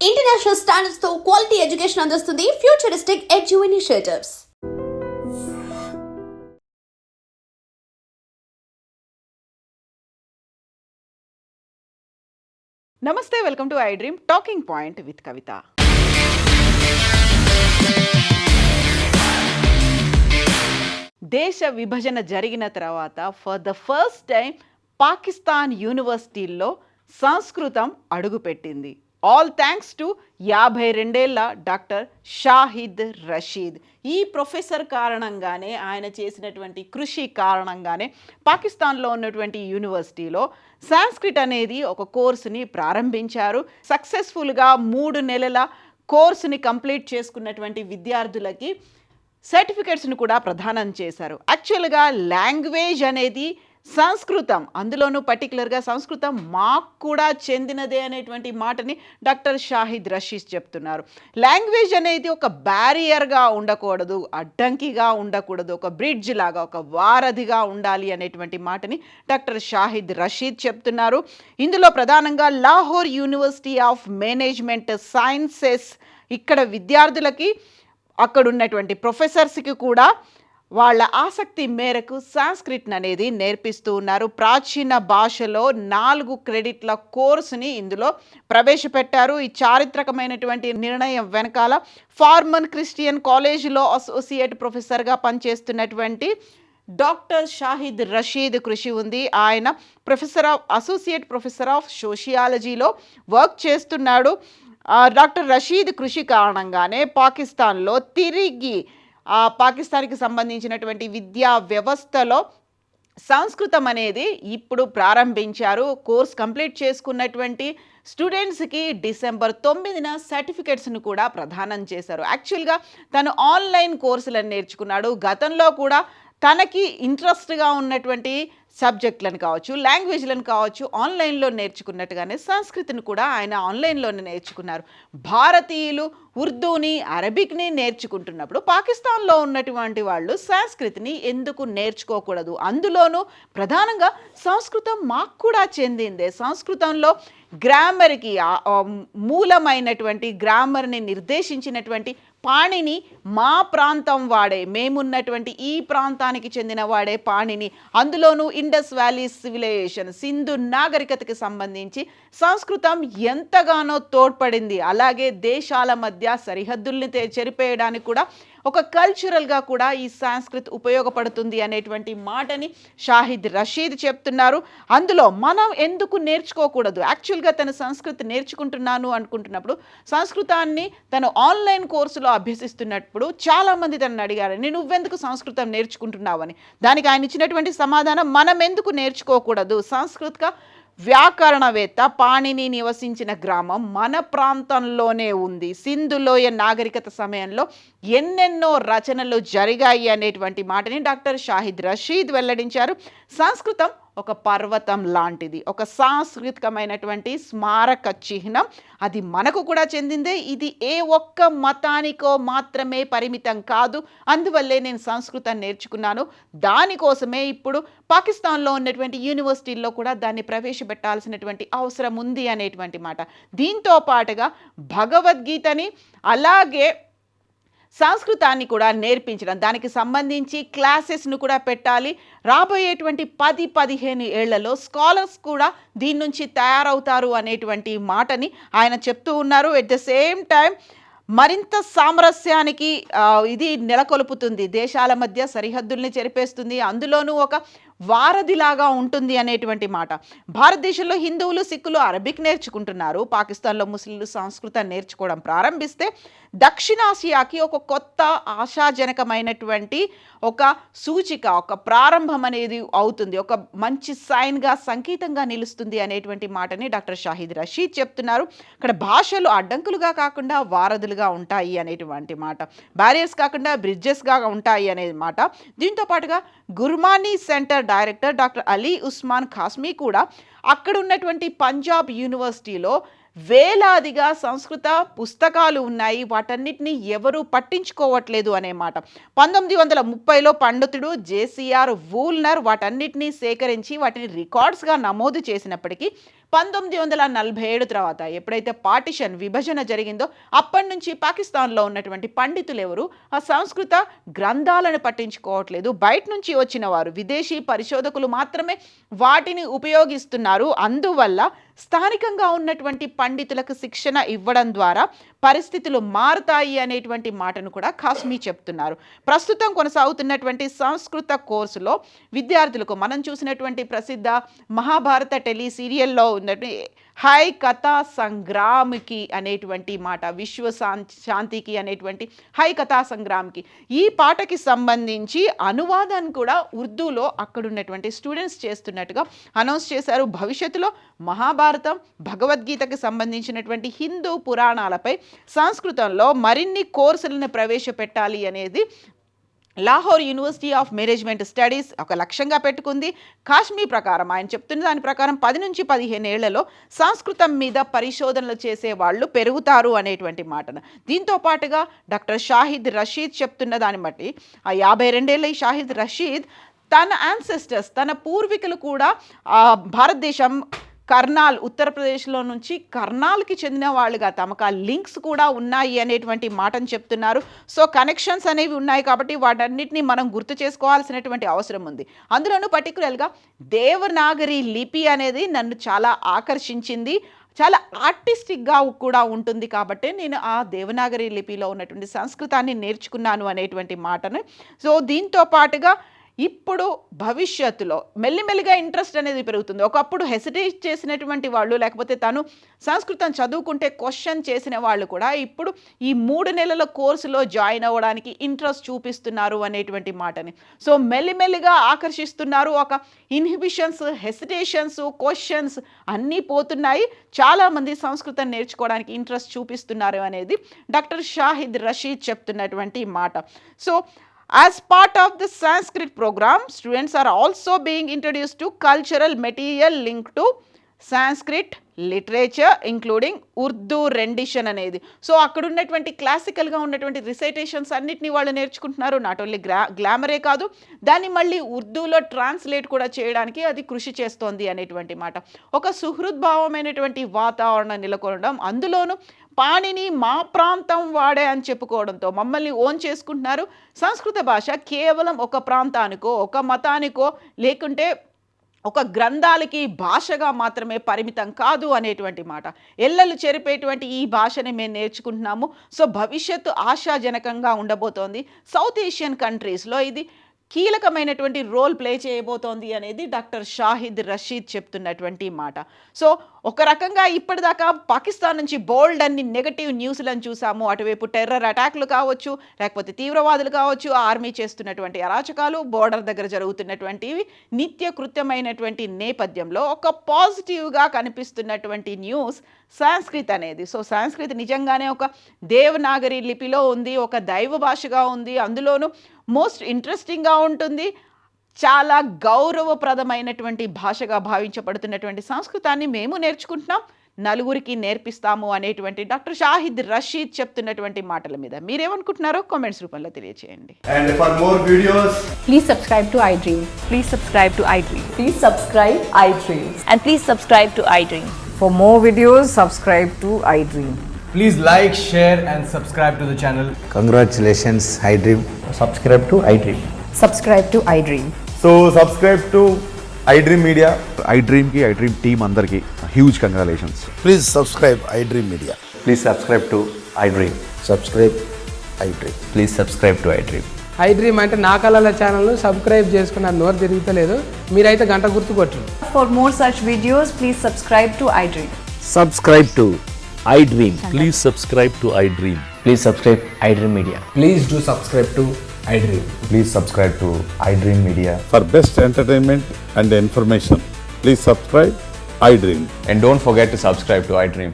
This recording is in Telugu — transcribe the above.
ఇంటర్నేషనల్ స్టాండర్డ్స్ తో క్వాలిటీ ఎడ్యుకేషన్ అందిస్తుంది ఫ్యూచరిస్టిక్ ఎడ్యు ఇనిషియేటివ్స్. నమస్తే, welcome to I dream talking point with Kavitha. దేశ విభజన జరిగిన తర్వాత for the first time Pakistan యూనివర్సిటీల్లో సంస్కృతం అడుగుపెట్టింది. All thanks to 52 doctor Shahid Rashid. ఈ ప్రొఫెసర్ కారణంగానే, ఆయన చేసినటువంటి కృషి కారణంగానే పాకిస్తాన్లో ఉన్నటువంటి యూనివర్సిటీలో సాంస్క్రిట్ అనేది ఒక కోర్సుని ప్రారంభించారు. సక్సెస్ఫుల్గా 3 నెలల కోర్సుని కంప్లీట్ చేసుకున్నటువంటి విద్యార్థులకి సర్టిఫికెట్స్ని కూడా ప్రదానం చేశారు. యాక్చువల్గా లాంగ్వేజ్ అనేది సంస్కృతం, అందులోనూ పర్టికులర్గా సంస్కృతం మాకు కూడా చెందినదే అనేటువంటి మాటని డాక్టర్ షాహిద్ రషీద్ చెప్తున్నారు. లాంగ్వేజ్ అనేది ఒక బ్యారియర్గా ఉండకూడదు, అడ్డంకిగా ఉండకూడదు, ఒక బ్రిడ్జ్ లాగా, ఒక వారధిగా ఉండాలి అనేటువంటి మాటని డాక్టర్ షాహిద్ రషీద్ చెప్తున్నారు. ఇందులో ప్రధానంగా Lahore university of management sciences ఇక్కడ విద్యార్థులకి, అక్కడ ఉన్నటువంటి ప్రొఫెసర్స్కి కూడా వాళ్ళ ఆసక్తి మేరకు సాంస్క్రిట్ అనేది నేర్పిస్తూ ఉన్నారు. ప్రాచీన భాషలో 4 క్రెడిట్ల కోర్సుని ఇందులో ప్రవేశపెట్టారు. ఈ చారిత్రకమైనటువంటి నిర్ణయం వెనకాల ఫార్మన్ క్రిస్టియన్ కాలేజీలో అసోసియేట్ ప్రొఫెసర్గా పనిచేస్తున్నటువంటి డాక్టర్ షాహిద్ రషీద్ కృషి ఉంది. ఆయన అసోసియేట్ ప్రొఫెసర్ ఆఫ్ సోషియాలజీలో వర్క్ చేస్తున్నాడు. డాక్టర్ రషీద్ కృషి కారణంగానే పాకిస్తాన్లో తిరిగి పాకిస్తాన్కి సంబంధించినటువంటి విద్యా వ్యవస్థలో సంస్కృతం అనేది ఇప్పుడు ప్రారంభించారు. కోర్స్ కంప్లీట్ చేసుకున్నటువంటి స్టూడెంట్స్కి డిసెంబర్ 9న సర్టిఫికెట్స్ను కూడా ప్రదానం చేశారు. యాక్చువల్గా తను ఆన్లైన్ కోర్సులను నేర్చుకున్నాడు. గతంలో కూడా తనకి ఇంట్రెస్ట్గా ఉన్నటువంటి సబ్జెక్టులను కావచ్చు, లాంగ్వేజ్లను కావచ్చు, ఆన్లైన్లో నేర్చుకున్నట్టుగానే సంస్కృతిని కూడా ఆయన ఆన్లైన్లోనే నేర్చుకున్నారు. భారతీయులు ఉర్దూని, అరబిక్ని నేర్చుకుంటున్నప్పుడు పాకిస్తాన్లో ఉన్నటువంటి వాళ్ళు సంస్కృతిని ఎందుకు నేర్చుకోకూడదు? అందులోనూ ప్రధానంగా సంస్కృతం మాకు కూడా చెందిందే. సంస్కృతంలో గ్రామర్కి మూలమైనటువంటి గ్రామర్ని నిర్దేశించినటువంటి పాణిని మా ప్రాంతం వాడే, మేమున్నటువంటి ఈ ప్రాంతానికి చెందిన వాడే పాణిని. అందులోనూ ఇండస్ వ్యాలీ సివిలైజేషన్, సింధు నాగరికతకి సంబంధించి సంస్కృతం ఎంతగానో తోడ్పడింది. అలాగే దేశాల మధ్య సరిహద్దుల్ని చెరిపేయడానికి కూడా ఒక కల్చరల్గా కూడా ఈ సంస్కృత్ ఉపయోగపడుతుంది అనేటువంటి మాటని షాహిద్ రషీద్ చెప్తున్నారు. అందులో మనం ఎందుకు నేర్చుకోకూడదు? యాక్చువల్గా తను సంస్కృత్ నేర్చుకుంటున్నాను అనుకుంటున్నప్పుడు, సంస్కృతాన్ని తను ఆన్లైన్ కోర్సులో అభ్యసిస్తున్నప్పుడు చాలామంది తనని అడిగారు, నువ్వెందుకు సంస్కృతం నేర్చుకుంటున్నావు అని. దానికి ఆయన ఇచ్చినటువంటి సమాధానం, మనం ఎందుకు నేర్చుకోకూడదు? సంస్కృత వ్యాకరణవేత్త పాణిని నివసించిన గ్రామం మన ప్రాంతంలోనే ఉంది. సింధులోయ నాగరికత సమయంలో ఎన్నెన్నో రచనలు జరిగాయి అనేటువంటి మాటని డాక్టర్ షాహిద్ రషీద్ వెల్లడించారు. సంస్కృతం ఒక పర్వతం లాంటిది, ఒక సాంస్కృతికమైనటువంటి స్మారక చిహ్నం. అది మనకు కూడా చెందిందే. ఇది ఏ ఒక్క మతానికో మాత్రమే పరిమితం కాదు. అందువల్లే నేను సంస్కృతం నేర్చుకున్నాను. దానికోసమే ఇప్పుడు పాకిస్తాన్లో ఉన్నటువంటి యూనివర్సిటీల్లో కూడా దాన్ని ప్రవేశపెట్టాల్సినటువంటి అవసరం ఉంది అనేటువంటి మాట. దీంతో పాటుగా భగవద్గీతని, అలాగే సంస్కృతాన్ని కూడా నేర్పించడం, దానికి సంబంధించి క్లాసెస్ను కూడా పెట్టాలి. రాబోయేటువంటి 10-15 ఏళ్లలో స్కాలర్స్ కూడా దీని నుంచి తయారవుతారు అనేటువంటి మాటని ఆయన చెప్తూ ఉన్నారు. ఎట్ ద సేమ్ టైం మరింత సామరస్యానికి ఇది నెలకొల్పుతుంది, దేశాల మధ్య సరిహద్దుల్ని చెరిపేస్తుంది, అందులోనూ ఒక వారధిలాగా ఉంటుంది అనేటువంటి మాట. భారతదేశంలో హిందువులు, సిక్కులు అరబిక్ నేర్చుకుంటున్నారు. పాకిస్తాన్లో ముస్లింలు సంస్కృతం నేర్చుకోవడం ప్రారంభిస్తే దక్షిణాసియాకి ఒక కొత్త ఆశాజనకమైనటువంటి ఒక సూచిక, ఒక ప్రారంభం అనేది అవుతుంది, ఒక మంచి సైన్గా, సంకేతంగా నిలుస్తుంది అనేటువంటి మాటని డాక్టర్ షాహిద్ రషీద్ చెప్తున్నారు. ఇక్కడ భాషలు అడ్డంకులుగా కాకుండా వారధులుగా ఉంటాయి అనేటువంటి మాట, బ్యారియర్స్ కాకుండా బ్రిడ్జెస్గా ఉంటాయి అనే మాట. దీంతో పాటుగా Gurmani center director doctor Ali Usman Qasmi కూడా అక్కడ ఉన్నటువంటి పంజాబ్ యూనివర్సిటీలో వేలాదిగా సంస్కృత పుస్తకాలు ఉన్నాయి, వాటన్నిటిని ఎవరు పట్టించుకోవట్లేదు అనే మాట. 1930లో పండితుడు జేసీఆర్ వూల్నర్ వాటన్నిటినీ సేకరించి వాటిని రికార్డ్స్గా నమోదు చేసినప్పటికీ 1947 తర్వాత ఎప్పుడైతే పార్టిషన్ విభజన జరిగిందో అప్పటి నుంచి పాకిస్తాన్లో ఉన్నటువంటి పండితులు ఎవరు ఆ సంస్కృత గ్రంథాలను పట్టించుకోవట్లేదు. బయట నుంచి వచ్చిన వారు విదేశీ పరిశోధకులు మాత్రమే వాటిని ఉపయోగిస్తున్నారు. అందువల్ల స్థానికంగా ఉన్నటువంటి పండితులకు శిక్షణ ఇవ్వడం ద్వారా పరిస్థితులు మారుతాయి అనేటువంటి మాటను కూడా ఖాస్మీ చెప్తున్నారు. ప్రస్తుతం కొనసాగుతున్నటువంటి సంస్కృత కోర్సులో విద్యార్థులకు మనం చూసినటువంటి ప్రసిద్ధ మహాభారత టెలి సీరియల్లో ఉన్నటువంటి హై కథా సంగ్రామ్కి అనేటువంటి మాట, విశ్వ శాంతికి అనేటువంటి హై కథా సంగ్రామ్కి ఈ పాటకి సంబంధించి అనువాదాన్ని కూడా ఉర్దూలో అక్కడున్నటువంటి స్టూడెంట్స్ చేస్తున్నట్టుగా అనౌన్స్ చేశారు. భవిష్యత్తులో మహాభారతం, భగవద్గీతకి సంబంధించినటువంటి హిందూ పురాణాలపై సంస్కృతంలో మరిన్ని కోర్సులను ప్రవేశపెట్టాలి అనేది Lahore university of management studies ఒక లక్ష్యంగా పెట్టుకుంది. కాశ్మీ ప్రకారం ఆయన చెప్తున్న దాని ప్రకారం 10 నుంచి 15 ఏళ్లలో సంస్కృతం మీద పరిశోధనలు చేసే వాళ్ళు పెరుగుతారు అనేటువంటి మాటను. దీంతో పాటుగా డాక్టర్ షాహిద్ రషీద్ చెప్తున్న దాన్ని బట్టి ఆ 52 ఏళ్ళ ఈ షాహిద్ రషీద్ తన యాన్సెస్టర్స్, తన పూర్వీకులు కూడా భారతదేశం కర్నాల్, ఉత్తరప్రదేశ్లో నుంచి కర్నాల్కి చెందిన వాళ్ళుగా తమకు ఆ లింక్స్ కూడా ఉన్నాయి అనేటువంటి మాటను చెప్తున్నారు. సో కనెక్షన్స్ అనేవి ఉన్నాయి కాబట్టి వాటన్నిటిని మనం గుర్తు చేసుకోవాల్సినటువంటి అవసరం ఉంది. అందులోనూ పర్టికులర్గా దేవనాగరి లిపి అనేది నన్ను చాలా ఆకర్షించింది. చాలా ఆర్టిస్టిక్గా కూడా ఉంటుంది కాబట్టి నేను ఆ దేవనాగరి లిపిలో ఉన్నటువంటి సంస్కృతాన్ని నేర్చుకున్నాను అనేటువంటి మాటను. సో దీంతో పాటుగా ఇప్పుడు భవిష్యత్తులో మెల్లిమెల్లిగా ఇంట్రెస్ట్ అనేది పెరుగుతుంది. ఒకప్పుడు హెసిటేట్ చేసినటువంటి వాళ్ళు, లేకపోతే తను సంస్కృతం చదువుకుంటే క్వశ్చన్ చేసిన వాళ్ళు కూడా ఇప్పుడు ఈ 3 నెలల కోర్సులో జాయిన్ అవ్వడానికి ఇంట్రెస్ట్ చూపిస్తున్నారు అనేటువంటి మాటని. సో మెల్లిమెల్లిగా ఆకర్షిస్తున్నారు. ఒక ఇన్హిబిషన్స్, హెసిటేషన్స్, క్వశ్చన్స్ అన్నీ పోతున్నాయి. చాలామంది సంస్కృతం నేర్చుకోవడానికి ఇంట్రెస్ట్ చూపిస్తున్నారు అనేది డాక్టర్ షాహిద్ రషీద్ చెప్తున్నటువంటి మాట. So as part of the Sanskrit program, students are also being introduced to cultural material linked to Sanskrit literature, including Urdu rendition అనేది. సో అక్కడ ఉన్నటువంటి క్లాసికల్గా ఉన్నటువంటి రిసైటేషన్స్ అన్నిటిని వాళ్ళు నేర్చుకుంటున్నారు. నాట్ ఓన్లీ గ్లామరే కాదు, దాన్ని మళ్ళీ ఉర్దూలో ట్రాన్స్లేట్ కూడా చేయడానికి అది కృషి చేస్తోంది అనేటువంటి మాట. ఒక సుహృద్భావమైనటువంటి వాతావరణం నెలకొనడం, అందులోనూ పాణిని మా ప్రాంతం వాడే అని చెప్పుకోవడంతో మమ్మల్ని ఓన్ చేసుకుంటున్నారు. సంస్కృత భాష కేవలం ఒక ప్రాంతానికో, ఒక మతానికో, లేకుంటే ఒక గ్రంథాలకి భాషగా మాత్రమే పరిమితం కాదు అనేటువంటి మాట. ఎల్లలు చెరిపేటువంటి ఈ భాషని మేము నేర్చుకుంటున్నాము. సో భవిష్యత్తు ఆశాజనకంగా ఉండబోతోంది. సౌత్ ఏషియన్ కంట్రీస్లో ఇది కీలకమైనటువంటి రోల్ ప్లే చేయబోతోంది అనేది డాక్టర్ షాహిద్ రషీద్ చెప్తున్నటువంటి మాట. సో ఒక రకంగా ఇప్పటిదాకా పాకిస్తాన్ నుంచి బోల్డ్ అన్ని నెగటివ్ న్యూస్లను చూసాము. అటువైపు టెర్రర్ అటాక్లు కావచ్చు, లేకపోతే తీవ్రవాదులు కావచ్చు, ఆర్మీ చేస్తున్నటువంటి అరాచకాలు, బోర్డర్ దగ్గర జరుగుతున్నటువంటివి నిత్య కృత్యమైనటువంటి నేపథ్యంలో ఒక పాజిటివ్గా కనిపిస్తున్నటువంటి న్యూస్ సంస్కృత్ అనేది. సో సంస్కృత్ నిజంగానే ఒక దేవనాగరి లిపిలో ఉంది, ఒక దైవ భాషగా ఉంది. అందులోనూ మోస్ట్ ఇంట్రెస్టింగ్గా ఉంటుంది. చాలా గౌరవప్రదమైనటువంటి భాషగా భావించబడుతున్నటువంటి సంస్కృతాన్ని మేము నేర్చుకుంటున్నాం, నలుగురికి నేర్పిస్తాము అనేటువంటి డాక్టర్ షాహిద్ రషీద్ చెప్తున్నటువంటి మాటల మీద మీరేమనుకుంటున్నారో కామెంట్స్ రూపంలో తెలియజేయండి. And for more videos, Please subscribe to iDream. Please subscribe to iDream. Please subscribe iDream. And please subscribe to iDream. For more videos, subscribe to iDream. please like, share and subscribe to the channel. Congratulations, iDream. Subscribe to iDream. Subscribe to iDream. So subscribe to iDream Media. iDream team అందరికి huge congratulations. Please subscribe iDream Media. Please subscribe to iDream. Subscribe iDream. Please subscribe to iDream. iDream అంటే నా కళల ఛానల్ను సబ్స్క్రైబ్ చేసుకున్న నోరు తిరుగుతలేదు, మీరైతే గంట గుర్తు కొట్టండి. For more such videos, please subscribe to iDream. Subscribe to iDream. Please subscribe to iDream. Please subscribe iDream Media. Please do subscribe to iDream. Please subscribe to iDream Media. For best entertainment and information, please subscribe iDream. And don't forget to subscribe to iDream.